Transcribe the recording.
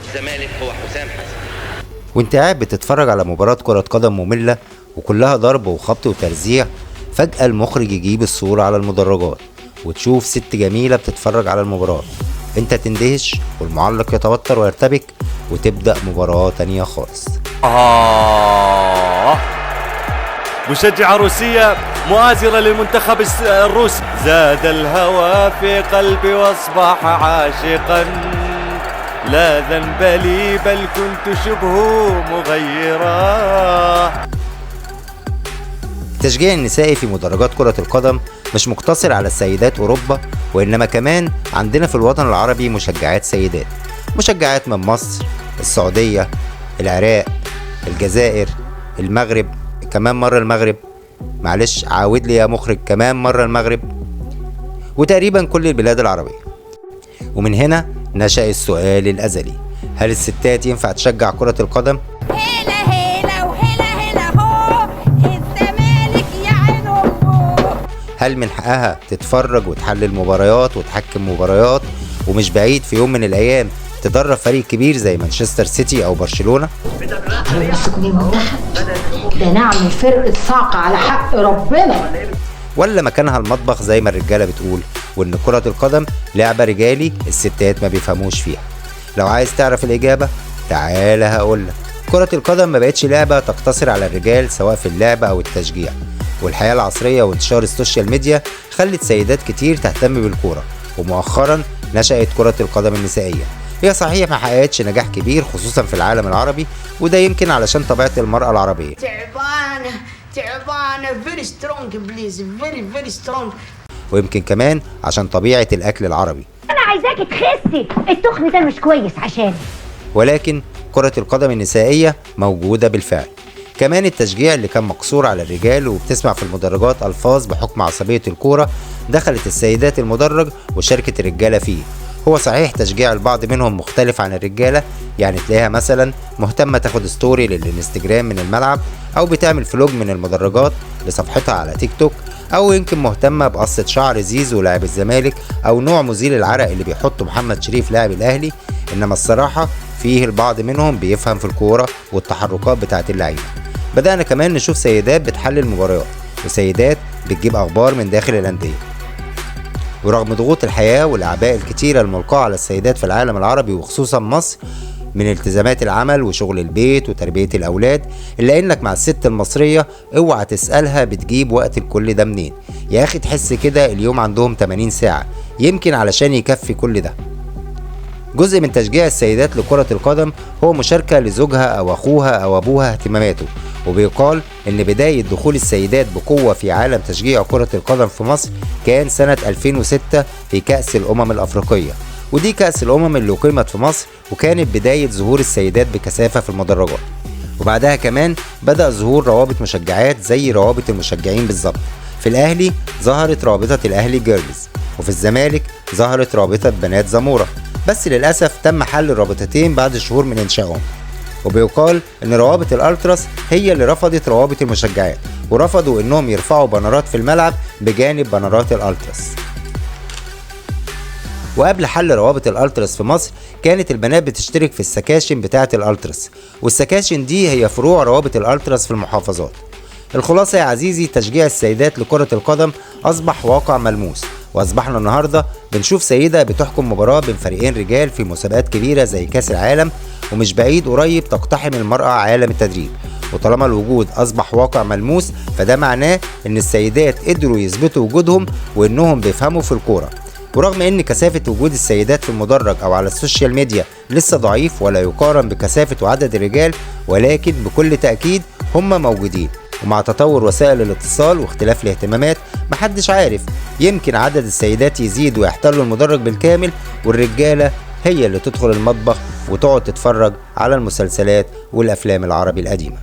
الزمالك هو حسام حسن. وانت قاعد بتتفرج على مباراة كرة قدم مملة وكلها ضرب وخبط وترزيع، فجأة المخرج يجيب الصورة على المدرجات وتشوف ست جميلة بتتفرج على المباراة، انت تندهش والمعلق يتوتر ويرتبك وتبدأ مباراة تانية خالص. مشجعة روسية مؤازرة للمنتخب الروسي، زاد الهوى في قلبي واصبح عاشقا، لا ذنب لي بل كنت شبه مغيرا. التشجيع النسائي في مدرجات كرة القدم مش مقتصر على السيدات أوروبا، وإنما كمان عندنا في الوطن العربي مشجعات سيدات، مشجعات من مصر، السعودية، العراق، الجزائر، المغرب، كمان مرة المغرب، معلش عاود لي يا مخرج كمان مرة المغرب، وتقريبا كل البلاد العربية. ومن هنا نشأ السؤال الأزلي: هل الستات ينفع تشجع كرة القدم؟ هلا هلا وهلا هلا هو الزمالك يا عينه. هل من حقها تتفرج وتحلل مباريات وتحكم مباريات، ومش بعيد في يوم من الأيام تدرب فريق كبير زي مانشستر سيتي أو برشلونة؟ مسكوا المنتخب ده نعمل فرقة صاعقة على حق ربنا، ولا مكانها المطبخ زي ما الرجالة بتقول، وإن كرة القدم لعبة رجالي الستات ما بيفهموش فيها؟ لو عايز تعرف الإجابة تعالى هقولك. كرة القدم ما بقتش لعبة تقتصر على الرجال سواء في اللعبة أو التشجيع، والحياة العصرية وانتشار السوشيال ميديا خلت سيدات كتير تهتم بالكورة، ومؤخرا نشأت كرة القدم النسائية. هي صحيح ما حققتش نجاح كبير خصوصا في العالم العربي، وده يمكن علشان طبيعة المرأة العربية تعبانة very strong please very strong، ويمكن كمان عشان طبيعة الأكل العربي. أنا عايزاكي تخسي، التخن ده مش كويس عشان. ولكن كرة القدم النسائية موجودة بالفعل. كمان التشجيع اللي كان مقصور على الرجال وبتسمع في المدرجات ألفاظ بحكم عصبية الكورة، دخلت السيدات المدرج وشاركت الرجالة فيه. هو صحيح تشجيع البعض منهم مختلف عن الرجالة، يعني تلاقيها مثلا مهتمة تاخد ستوري للانستجرام من الملعب، أو بتعمل فلوج من المدرجات لصفحتها على تيك توك، أو يمكن مهتمة بقصة شعر زيزو لاعب الزمالك، أو نوع مزيل العرق اللي بيحطه محمد شريف لاعب الأهلي. إنما الصراحة فيه البعض منهم بيفهم في الكورة والتحركات بتاعت اللعيبة. بدأنا كمان نشوف سيدات بتحلل مباريات، وسيدات بتجيب أخبار من داخل الأندية. ورغم ضغوط الحياة والأعباء الكتيرة الملقاة على السيدات في العالم العربي وخصوصا مصر من التزامات العمل وشغل البيت وتربية الأولاد، إلا إنك مع الست المصرية اوعى تسألها بتجيب وقت الكل ده منين. يا أخي تحس كده اليوم عندهم 80 ساعة يمكن علشان يكفي كل ده. جزء من تشجيع السيدات لكرة القدم هو مشاركة لزوجها أو أخوها أو أبوها اهتماماته، وبيقال إن بداية دخول السيدات بقوة في عالم تشجيع كرة القدم في مصر كان سنة 2006 في كأس الأمم الأفريقية، ودي كأس الأمم اللي أقيمت في مصر، وكانت بداية ظهور السيدات بكثافة في المدرجات. وبعدها كمان بدأ ظهور روابط مشجعات زي روابط المشجعين بالظبط. في الأهلي ظهرت رابطة الأهلي جيرلز، وفي الزمالك ظهرت رابطة بنات زمورة، بس للأسف تم حل الرابطتين بعد شهور من إنشائهم. وبيقال إن روابط الألتراس هي اللي رفضت روابط المشجعات، ورفضوا إنهم يرفعوا بانرات في الملعب بجانب بانرات الألتراس. وقبل حل روابط الألتراس في مصر كانت البنات بتشترك في السكاشن بتاعة الألتراس، والسكاشن دي هي فروع روابط الألتراس في المحافظات. الخلاصة يا عزيزي، تشجيع السيدات لكرة القدم أصبح واقع ملموس، وأصبحنا النهاردة بنشوف سيدة بتحكم مباراة بين فريقين رجال في مسابقات كبيرة زي كأس العالم، ومش بعيد قريب تقتحم المرأة عالم التدريب. وطالما الوجود أصبح واقع ملموس فده معناه إن السيدات قدروا يثبتوا وجودهم وإنهم بيفهموا في الكورة. ورغم إن كثافة وجود السيدات في المدرج أو على السوشيال ميديا لسه ضعيف ولا يقارن بكثافة وعدد الرجال، ولكن بكل تأكيد هم موجودين. ومع تطور وسائل الاتصال واختلاف الاهتمامات محدش عارف، يمكن عدد السيدات يزيد ويحتلوا المدرج بالكامل، والرجالة هي اللي تدخل المطبخ وتقعد تتفرج على المسلسلات والأفلام العربي القديمة.